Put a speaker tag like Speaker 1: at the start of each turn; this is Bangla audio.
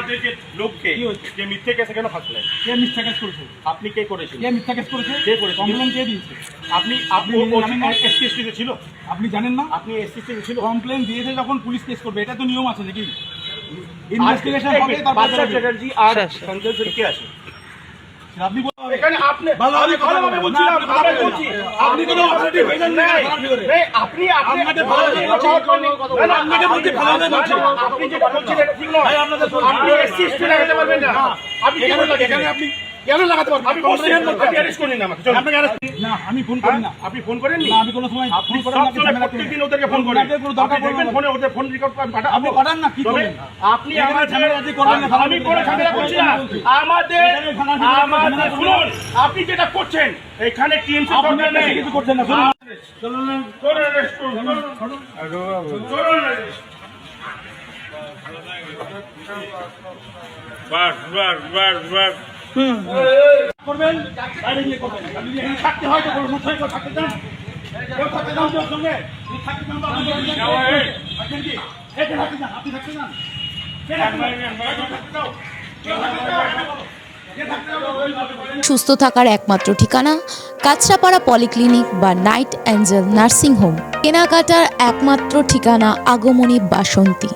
Speaker 1: আমাদের যে লোককে যে মিথ্যে কেসে কেন ফাঁসলেন?
Speaker 2: কে মিথ্যা কেস করেছে?
Speaker 1: আপনি কে করেছেন?
Speaker 2: কে মিথ্যা কেস করেছে?
Speaker 1: কে করেছে?
Speaker 2: কমপ্লেন কে দিয়েছে?
Speaker 1: আপনি এসসি ছিল?
Speaker 2: আপনি জানেন না?
Speaker 1: আপনি এসসি ছিল?
Speaker 2: কমপ্লেন দিয়েছে যখন পুলিশ কেস করবে, এটা তো নিয়ম আছে নাকি? ইনভেস্টিগেশন হবে
Speaker 1: পার্থ
Speaker 2: তারপর
Speaker 1: চ্যাটার্জি আর সঞ্জয় সেন কে আছে?
Speaker 2: আপনি বলুন।
Speaker 1: এখানে আপনি
Speaker 2: ভালোভাবে কথা বলুন।
Speaker 1: বলছিলাম,
Speaker 2: না, আপনি কথা বলছি। আপনি কোনো অথরিটি হয়েছেন না, খারাপ করে।
Speaker 1: আপনি
Speaker 2: আপনাকে ভালোভাবে বলছি। না, আপনাকে বলছি, ভালোভাবে বলছি।
Speaker 1: আপনি যেটা বলছেন এটা ঠিক নয়।
Speaker 2: ভাই, আপনাদের
Speaker 1: আপনি এসসি লাগাতে পারবেন না। আপনি কেন
Speaker 2: এখানে আপনি কেন লাগাতে পারবেন?
Speaker 1: আপনি বলছেন আপনি অ্যারেস্ট করেন না আমাকে। চলুন।
Speaker 2: আপনাকে arrest- না, আমি ফোন করি না।
Speaker 1: আপনি ফোন করেন
Speaker 2: না, আমি কোনো সময়
Speaker 1: আপনি
Speaker 2: ফোন করি
Speaker 1: সব
Speaker 2: না,
Speaker 1: সময়
Speaker 2: ঝামেলা করি না।
Speaker 1: প্রত্যেকদিন ওদেরকে ফোন করেন।
Speaker 2: আপনাদের কোনো দরকার
Speaker 1: আপনি দেখবেন
Speaker 2: পড়বে না।
Speaker 1: ফোনে ওদের ফোন রেকর্ড করেন পাঠান।
Speaker 2: আপনি পাঠান না, কি করবেন?
Speaker 1: আপনি
Speaker 2: এখানে
Speaker 1: আমাদের
Speaker 2: ঝামেলাঝাটি করবেন না,
Speaker 1: আমি কোনো ঝামেলা করছি না। আমাদের
Speaker 2: ঝামেলা
Speaker 1: শুনুন, আপনি যেটা করছেন এখানে টিএমসি
Speaker 2: আপনি
Speaker 1: সরকার নেই।
Speaker 2: কিছু করছেন না, শুনুন।
Speaker 1: চলুন arrest করুন, চলুন। চলুন arrest। বাস
Speaker 2: করবেন, বাইরে গিয়ে করবেন। আপনি যদি এখানে থাকতে হয় তো কোনো সমস্যা নেই, কেউ থাকতে চান? কেউ থাকতে চান তো ওর সঙ্গে? যদি থাকতে চান তো আপনি বলবেন, থাকবেন কি? কে কে থাকতে চান? আপনি থাকতে চান? কে থাকতে চান? কে থাকতে চাও? কে থাকতে চাও? কে থাকতে চাও?
Speaker 3: সুস্থ থাকার একমাত্র ঠিকানা কাঁচরাপাড়া পলিক্লিনিক বা নাইট অ্যাঞ্জেল নার্সিং হোম। কেনাকাটার একমাত্র ঠিকানা আগমনী বাসন্তী।